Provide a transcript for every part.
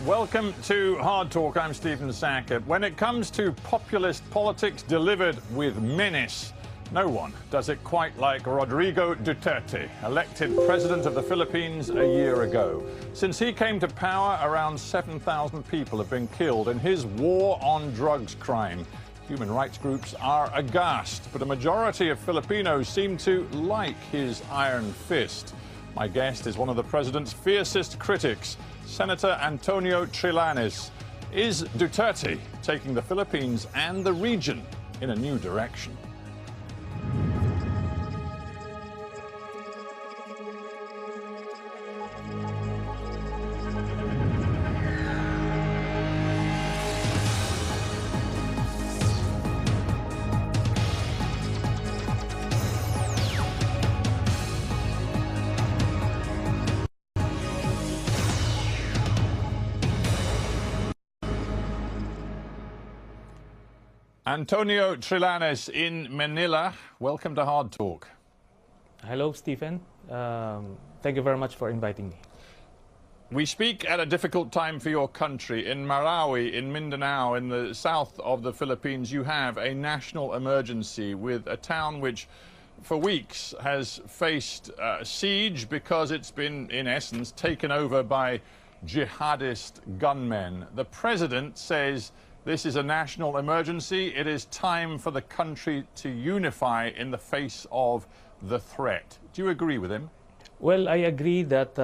Welcome to Hard Talk. I'm Stephen Sackett. When it comes to populist politics delivered with menace, no one does it quite like Rodrigo Duterte, elected president of the Philippines a year ago. Since he came to power, around 7,000 people have been killed in his war on drugs crime. Human rights groups are aghast, but a majority of Filipinos seem to like his iron fist. My guest is one of the president's fiercest critics, Senator Antonio Trillanes. Is Duterte taking the Philippines and the region in a new direction? Antonio Trillanes in Manila, welcome to Hard Talk. Hello, Stephen. Thank you very much for inviting me. We speak at a difficult time for your country. In Marawi, in Mindanao, in the south of the Philippines, you have a national emergency with a town which, for weeks, has faced siege because it's been, in essence, taken over by jihadist gunmen. The president says this is a national emergency. It is time for the country to unify in the face of the threat. Do you agree with him? Well, I agree that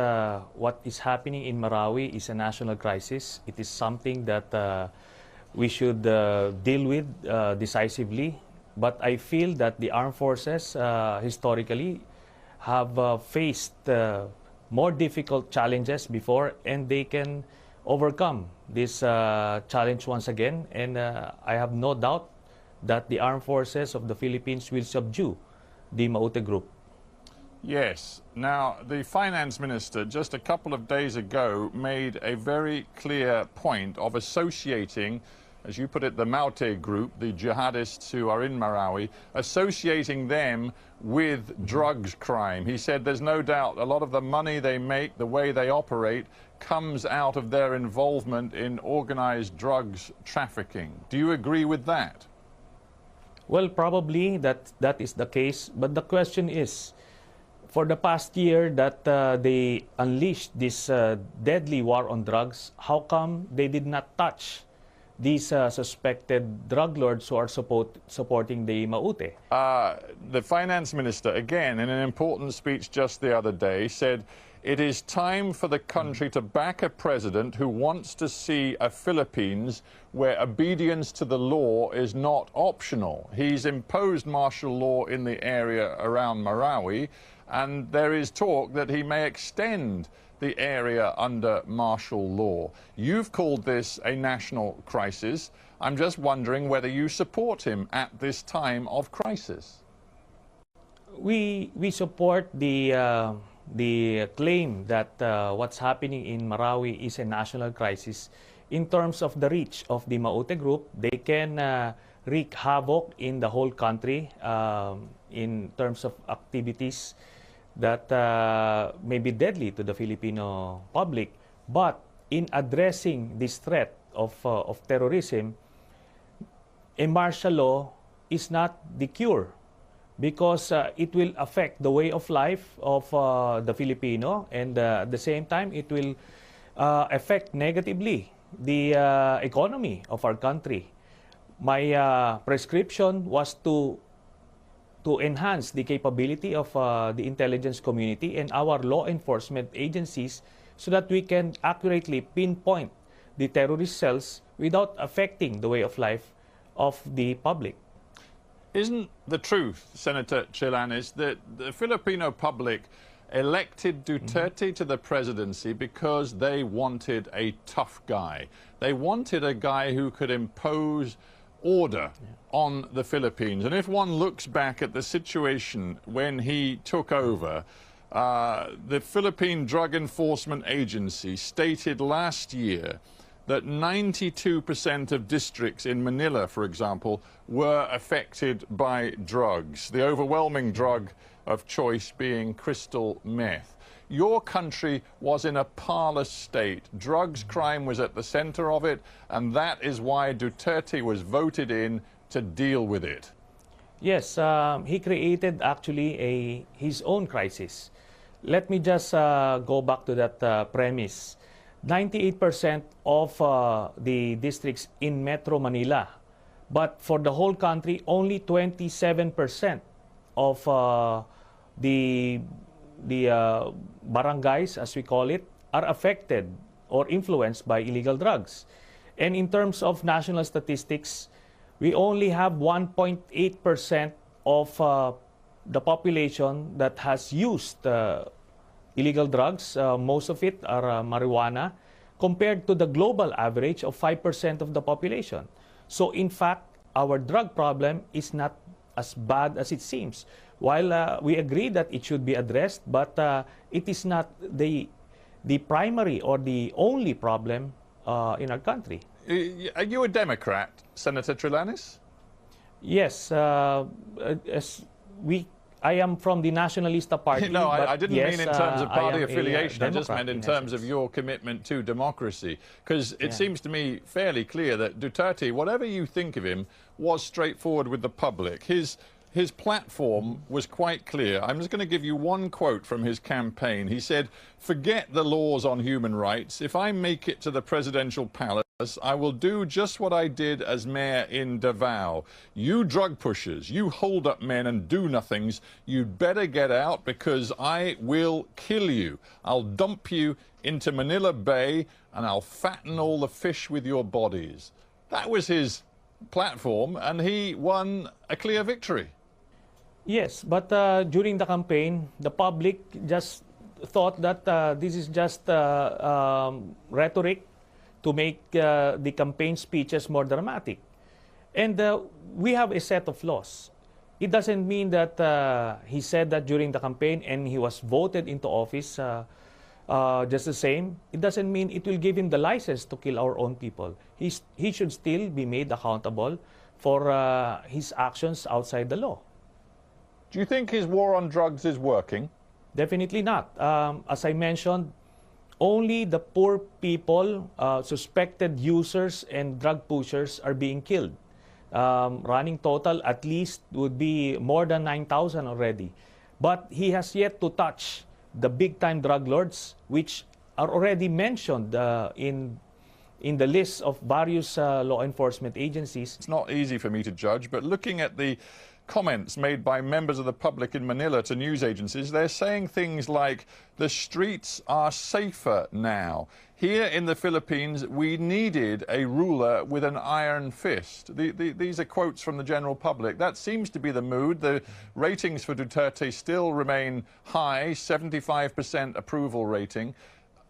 what is happening in Marawi is a national crisis. It is something that we should deal with decisively. But I feel that the armed forces historically have faced more difficult challenges before, and they can overcome this challenge once again, and I have no doubt that the armed forces of the Philippines will subdue the Maute group. Yes. Now, the finance minister just a couple of days ago made a very clear point of associating, as you put it, the Maute group, the jihadists who are in Marawi, associating them with drugs crime. He said there's no doubt a lot of the money they make, the way they operate, comes out of their involvement in organized drugs trafficking. Do you agree with that? Well, probably that is the case, but the question is, for the past year that they unleashed this deadly war on drugs, how come they did not touch these suspected drug lords who are supporting the Maute? The finance minister, again, in an important speech just the other day, said it is time for the country to back a president who wants to see a Philippines where obedience to the law is not optional. He's imposed martial law in the area around Marawi, and there is talk that he may extend the area under martial law. You've called this a national crisis. I'm just wondering whether you support him at this time of crisis. We support the claim that what's happening in Marawi is a national crisis. In terms of the reach of the Maute group, they can wreak havoc in the whole country in terms of activities that may be deadly to the Filipino public. But in addressing this threat of terrorism, a martial law is not the cure, because it will affect the way of life of the Filipino, and at the same time it will affect negatively the economy of our country. My prescription was to enhance the capability of the intelligence community and our law enforcement agencies so that we can accurately pinpoint the terrorist cells without affecting the way of life of the public. Isn't the truth, Senator Trillanes, that the Filipino public elected Duterte to the presidency because they wanted a tough guy? They wanted a guy who could impose order on the Philippines. And if one looks back at the situation when he took over, the Philippine Drug Enforcement Agency stated last year that 92% of districts in Manila, for example, were affected by drugs, the overwhelming drug of choice being crystal meth. your country was in a parlous state. Drugs crime was at the center of it, and that is why Duterte was voted in to deal with it. Yes, he created actually his own crisis. Let me just go back to that premise. 98% of the districts in Metro Manila, but for the whole country, only 27% of the barangays, as we call it, are affected or influenced by illegal drugs. And in terms of national statistics, we only have 1.8% of the population that has used illegal drugs. Most of it are marijuana, compared to the global average of 5% of the population. So in fact, our drug problem is not as bad as it seems. While we agree that it should be addressed, but it is not the primary or the only problem in our country. Are you a Democrat, Senator Trillanes? Yes, I am from the Nacionalista Party. No, I didn't yes, mean in terms of party affiliation. I just meant in terms essence. of your commitment to democracy. Because it seems to me fairly clear that Duterte, whatever you think of him, was straightforward with the public. His platform was quite clear. I'm just going to give you one quote from his campaign. He said, "Forget the laws on human rights. If I make it to the presidential palace, I will do just what I did as mayor in Davao. You drug pushers, you hold up men and do nothings, you'd better get out because I will kill you. I'll dump you into Manila Bay and I'll fatten all the fish with your bodies." That was his platform, and he won a clear victory. Yes, but during the campaign, the public just thought that this is just rhetoric to make the campaign speeches more dramatic. And we have a set of laws. It doesn't mean that he said that during the campaign and he was voted into office just the same. It doesn't mean it will give him the license to kill our own people. He should still be made accountable for his actions outside the law. Do you think his war on drugs is working? Definitely not. As I mentioned, only the poor people, suspected users and drug pushers are being killed. Running total at least would be more than 9,000 already. But he has yet to touch the big-time drug lords, which are already mentioned in the list of various law enforcement agencies. It's not easy for me to judge, but looking at the comments made by members of the public in Manila to news agencies, they're saying things like, the streets are safer now. Here in the Philippines, we needed a ruler with an iron fist. These are quotes from the general public. That seems to be the mood. The ratings for Duterte still remain high, 75% approval rating.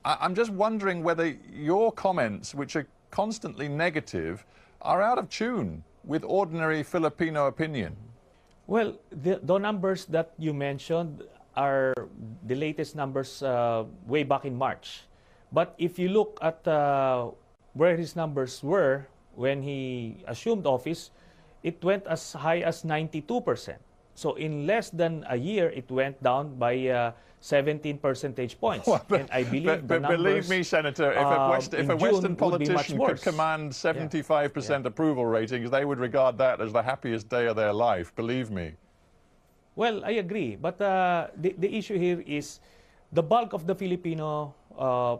I'm just wondering whether your comments, which are constantly negative, are out of tune with ordinary Filipino opinion. Well, the numbers that you mentioned are the latest numbers way back in March. But if you look at where his numbers were when he assumed office, it went as high as 92%. So in less than a year, it went down by 17 percentage points. Well, and I believe but believe me, Senator, if a Western politician could command 75% approval ratings, they would regard that as the happiest day of their life, believe me. Well, I agree. But the issue here is the bulk of the Filipino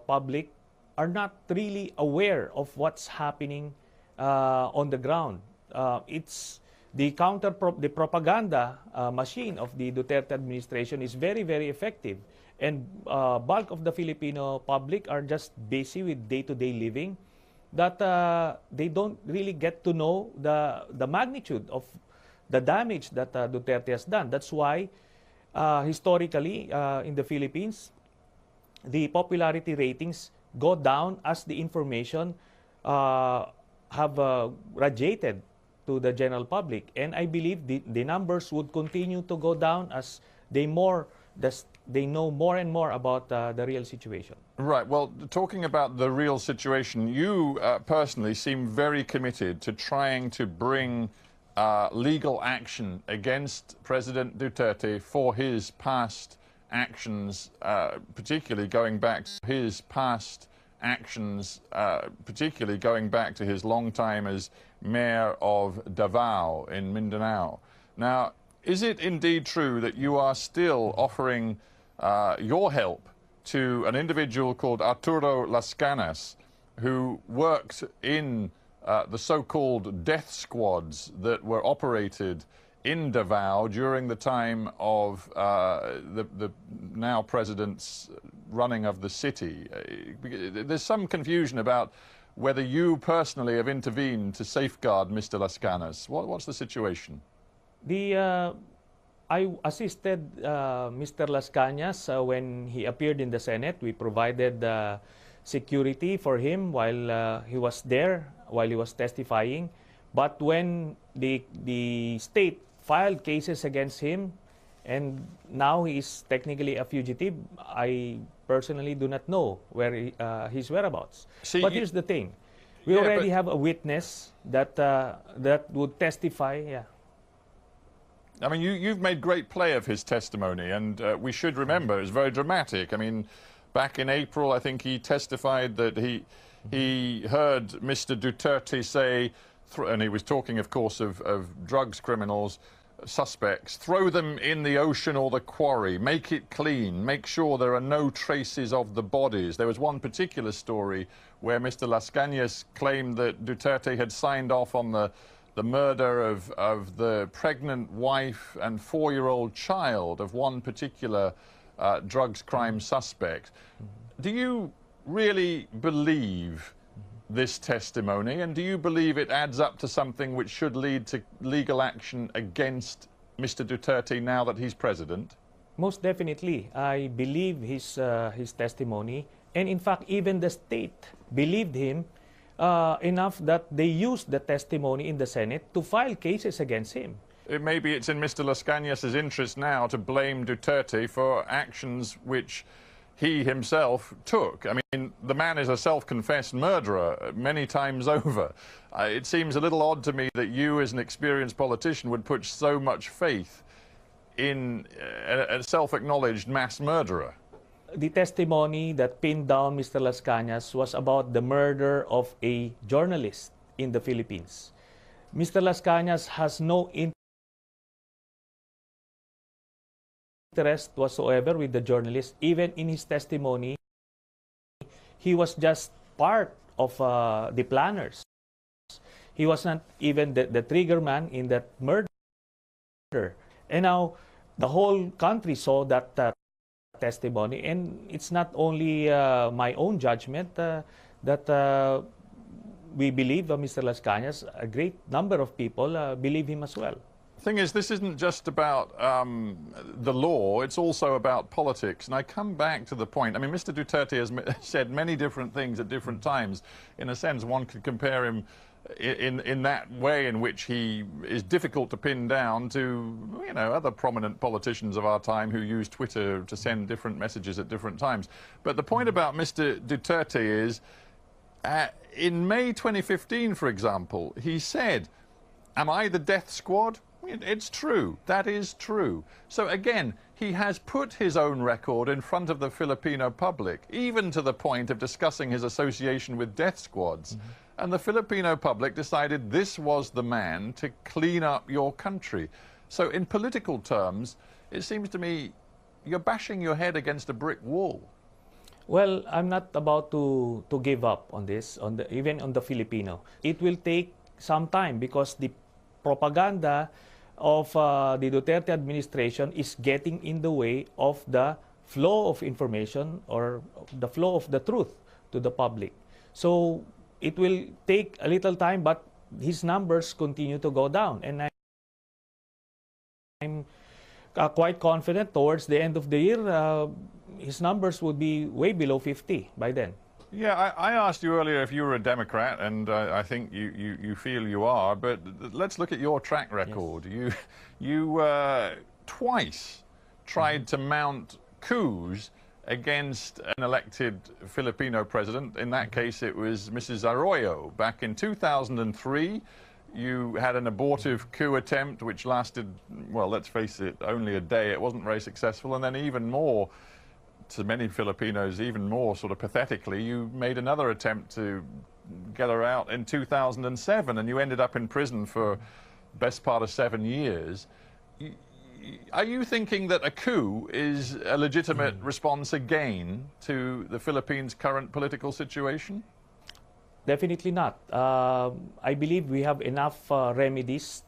public are not really aware of what's happening on the ground. It's the propaganda machine of the Duterte administration is very, very effective. And bulk of the Filipino public are just busy with day-to-day living that they don't really get to know the magnitude of the damage that Duterte has done. That's why historically in the Philippines, the popularity ratings go down as the information have radiated to the general public. And I believe the numbers would continue to go down as they know more and more about the real situation. Right. Well, talking about the real situation, you personally seem very committed to trying to bring legal action against President Duterte for his past actions, particularly going back to his past actions, particularly going back to his long time as mayor of Davao in Mindanao. Now, is it indeed true that you are still offering your help to an individual called Arturo Las Canas, who worked in the so-called death squads that were operated in Davao during the time of the now president's running of the city? There's some confusion about whether you personally have intervened to safeguard Mr. Las Canas. What's the situation? I assisted Mr. Las Canas when he appeared in the Senate. We provided security for him while he was there, while he was testifying. But when the state filed cases against him, and now he is technically a fugitive, I personally do not know where his whereabouts. See, but here's the thing. We already have a witness that that would testify. Yeah. I mean, you've made great play of his testimony, and we should remember it's very dramatic. I mean, back in April, I think he testified that he heard Mr. Duterte say, and he was talking, of course, of drugs criminals, suspects, throw them in the ocean or the quarry, make it clean, make sure there are no traces of the bodies. There was one particular story where Mr. Las Canas claimed that Duterte had signed off on the murder of the pregnant wife and 4-year-old child of one particular drugs crime suspect. Do you really believe this testimony, and do you believe it adds up to something which should lead to legal action against Mr. Duterte now that he's president? Most definitely. I believe his testimony, and in fact, even the state believed him enough that they used the testimony in the Senate to file cases against him. Maybe it's in Mr. Las Canas' interest now to blame Duterte for actions which he himself took. I mean, the man is a self-confessed murderer many times over. It seems a little odd to me that you, as an experienced politician, would put so much faith in a self-acknowledged mass murderer. The testimony that pinned down Mr. Las Canas was about the murder of a journalist in the Philippines. Mr. Las Canas has no interest whatsoever with the journalist. Even in his testimony, he was just part of the planners. He was not even the trigger man in that murder. And now the whole country saw that testimony, and it's not only my own judgment that we believe Mr. Las Canas. A great number of people believe him as well. The thing is, this isn't just about the law, it's also about politics. And I come back to the point, I mean, Mr. Duterte has said many different things at different times. In a sense, one could compare him in that way in which he is difficult to pin down to, you know, other prominent politicians of our time who use Twitter to send different messages at different times. But the point about Mr. Duterte is, in May 2015, for example, he said, "Am I the death squad?" It's true. That is true. So again, he has put his own record in front of the Filipino public, even to the point of discussing his association with death squads. And the Filipino public decided this was the man to clean up your country. So in political terms, it seems to me you're bashing your head against a brick wall. Well, I'm not about to give up on this, even on the Filipino. It will take some time because the propaganda of the Duterte administration is getting in the way of the flow of information or the flow of the truth to the public. So it will take a little time, but his numbers continue to go down. And I'm quite confident towards the end of the year, his numbers would be way below 50 by then. Yeah, I asked you earlier if you were a Democrat, and I think you feel you are, but let's look at your track record. Yes. You twice tried to mount coups against an elected Filipino president. In that case, it was Mrs. Arroyo. Back in 2003, You had an abortive coup attempt, which lasted, well, let's face it, only a day. It wasn't very successful. And then even more, to many Filipinos, even more sort of pathetically, you made another attempt to get her out in 2007, and you ended up in prison for the best part of 7 years. Are you thinking that a coup is a legitimate response again to the Philippines' current political situation? Definitely not. I believe we have enough remedies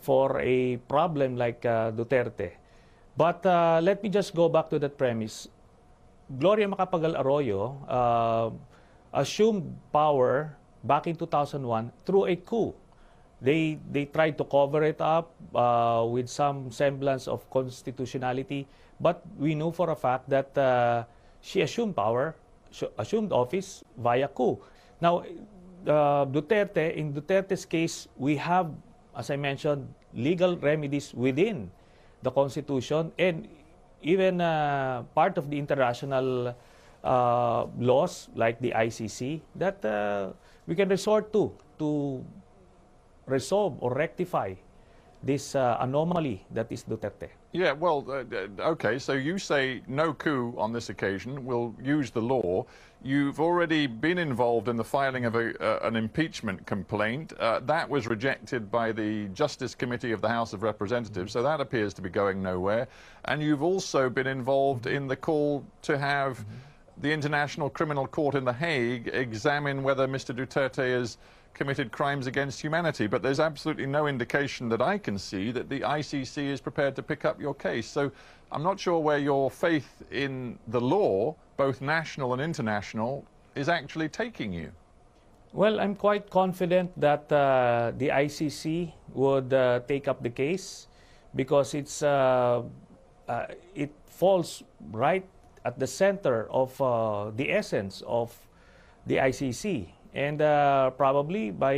for a problem like Duterte. But let me just go back to that premise. Gloria Macapagal Arroyo assumed power back in 2001 through a coup. They tried to cover it up with some semblance of constitutionality, but we know for a fact that she assumed power, assumed office via coup. Now, Duterte, in Duterte's case, we have, as I mentioned, legal remedies within the Constitution and even part of the international laws like the ICC that we can resort to resolve or rectify this anomaly that is Duterte. Yeah, well, okay, so you say no coup on this occasion. We'll use the law. You've already been involved in the filing of an impeachment complaint. That was rejected by the Justice Committee of the House of Representatives, so that appears to be going nowhere. And you've also been involved in the call to have the International Criminal Court in The Hague examine whether Mr. Duterte has committed crimes against humanity. But there's absolutely no indication that I can see that the ICC is prepared to pick up your case. So I'm not sure where your faith in the law, both national and international, is actually taking you. Well, I'm quite confident that the ICC would take up the case because it falls right at the center of the essence of the ICC. And probably by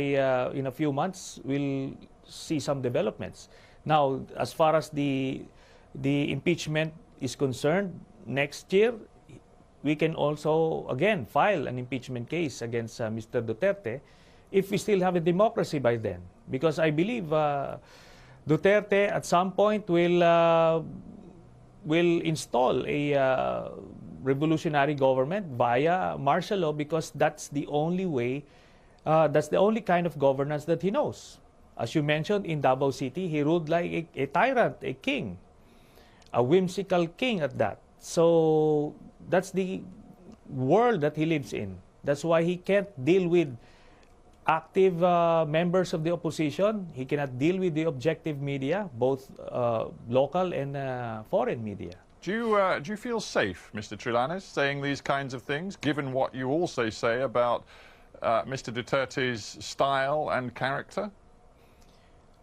in a few months, we'll see some developments. Now, as far as the impeachment is concerned, next year, we can also, again, file an impeachment case against Mr. Duterte if we still have a democracy by then. Because I believe Duterte at some point will install a revolutionary government via martial law because that's the only way, that's the only kind of governance that he knows. As you mentioned, in Davao City, he ruled like a tyrant, a king, a whimsical king at that. So that's the world that he lives in. That's why he can't deal with active members of the opposition. He cannot deal with the objective media, both local and foreign media. Do you feel safe, Mr. Trillanes, saying these kinds of things, given what you also say about Mr. Duterte's style and character?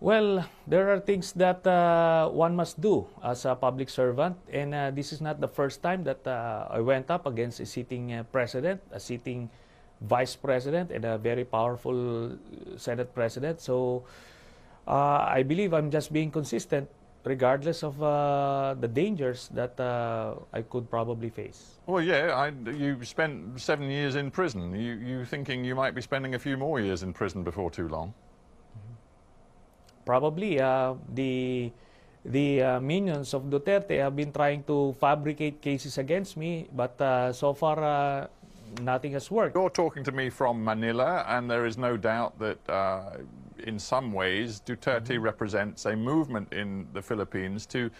Well, there are things that one must do as a public servant, and this is not the first time that I went up against a sitting president, a sitting vice president, and a very powerful Senate president. So I believe I'm just being consistent regardless of the dangers that I could probably face. Well, yeah, you spent 7 years in prison. You thinking you might be spending a few more years in prison before too long? Probably the minions of Duterte have been trying to fabricate cases against me, but so far nothing has worked. You're talking to me from Manila, and there is no doubt that in some ways Duterte represents a movement in the Philippines to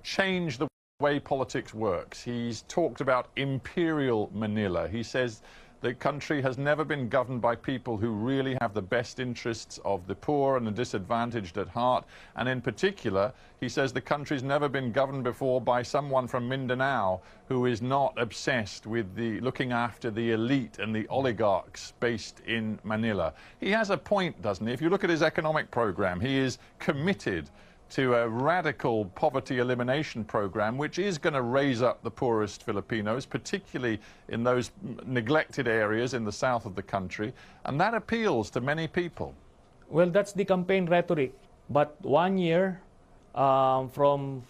change the way politics works. He's talked about imperial Manila. He says the country has never been governed by people who really have the best interests of the poor and the disadvantaged at heart. And in particular, he says the country's never been governed before by someone from Mindanao who is not obsessed with looking after the elite and the oligarchs based in Manila. He has a point, doesn't he? If you look at his economic program, he is committed to a radical poverty elimination program, which is going to raise up the poorest Filipinos, particularly in those neglected areas in the south of the country. And that appeals to many people. Well, that's the campaign rhetoric. But 1 year from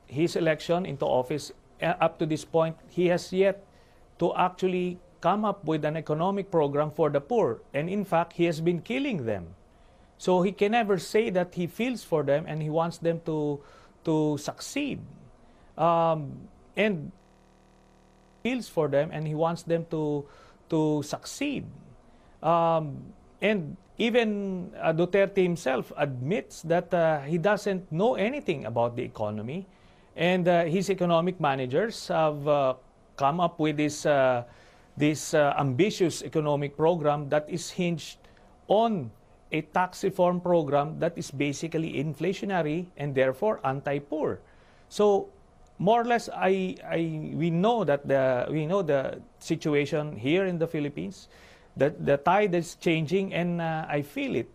his election into office up to this point, he has yet to actually come up with an economic program for the poor. And in fact, he has been killing them. So he can never say that he feels for them and he wants them to succeed. And feels for them and he wants them to succeed. And even Duterte himself admits that he doesn't know anything about the economy. And his economic managers have come up with this ambitious economic program that is hinged on a tax reform program that is basically inflationary and therefore anti-poor. So more or less, we know that the situation here in the Philippines, that the tide is changing, and I feel it.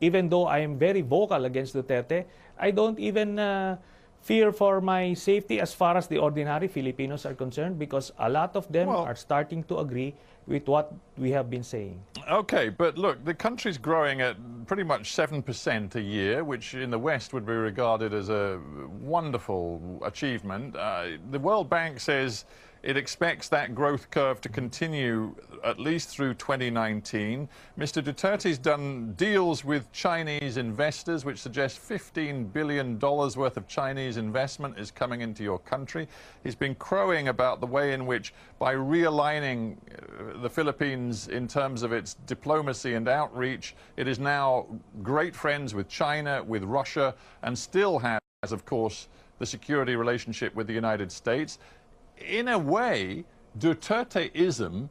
Even though I am very vocal against Duterte, I don't even fear for my safety as far as the ordinary Filipinos are concerned, because a lot of them are starting to agree with what we have been saying. Okay, but look, the country's growing at pretty much 7% a year, which in the West would be regarded as a wonderful achievement. The World Bank says it expects that growth curve to continue at least through 2019. Mr. Duterte's done deals with Chinese investors, which suggest $15 billion worth of Chinese investment is coming into your country. He's been crowing about the way in which, by realigning the Philippines in terms of its diplomacy and outreach, it is now great friends with China, with Russia, and still has, of course, the security relationship with the United States. In a way, Duterteism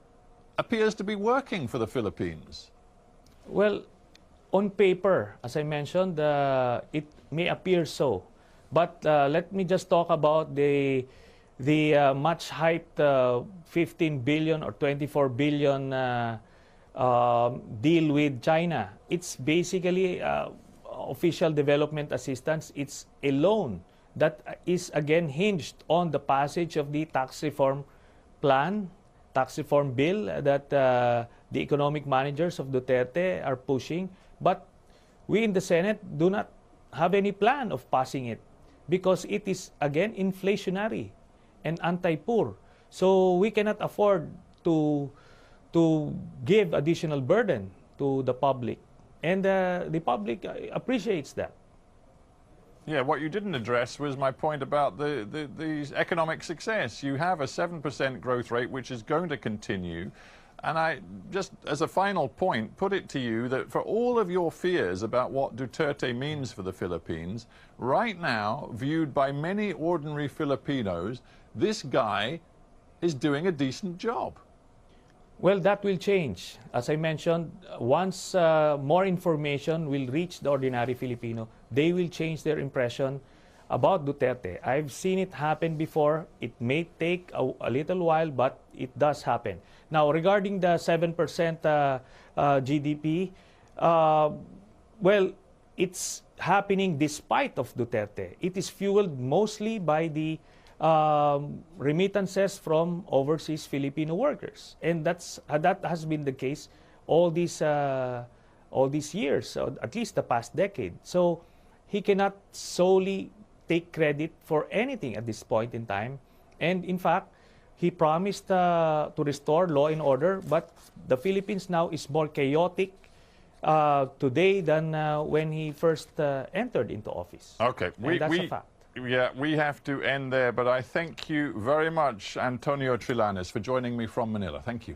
appears to be working for the Philippines. Well, on paper, as I mentioned, it may appear so. But let me just talk about the much hyped 15 billion or 24 billion deal with China. It's basically official development assistance. It's a loan that is again hinged on the passage of the tax reform plan, tax reform bill that the economic managers of Duterte are pushing. But we in the Senate do not have any plan of passing it because it is again inflationary and anti-poor. So we cannot afford to give additional burden to the public. And the public appreciates that. Yeah, what you didn't address was my point about the economic success. You have a 7% growth rate, which is going to continue. And I just, as a final point, put it to you that for all of your fears about what Duterte means for the Philippines, right now, viewed by many ordinary Filipinos, this guy is doing a decent job. Well, that will change. As I mentioned, once more information will reach the ordinary Filipino, they will change their impression about Duterte. I've seen it happen before. It may take a little while, but it does happen. Now, regarding the 7% GDP, well, it's happening despite of Duterte. It is fueled mostly by the remittances from overseas Filipino workers, and that has been the case all these years, at least the past decade. So he cannot solely take credit for anything at this point in time. And in fact, he promised to restore law and order, but the Philippines now is more chaotic today than when he first entered into office. Okay, that's a fact. Yeah, we have to end there, but I thank you very much, Antonio Trillanes, for joining me from Manila. Thank you.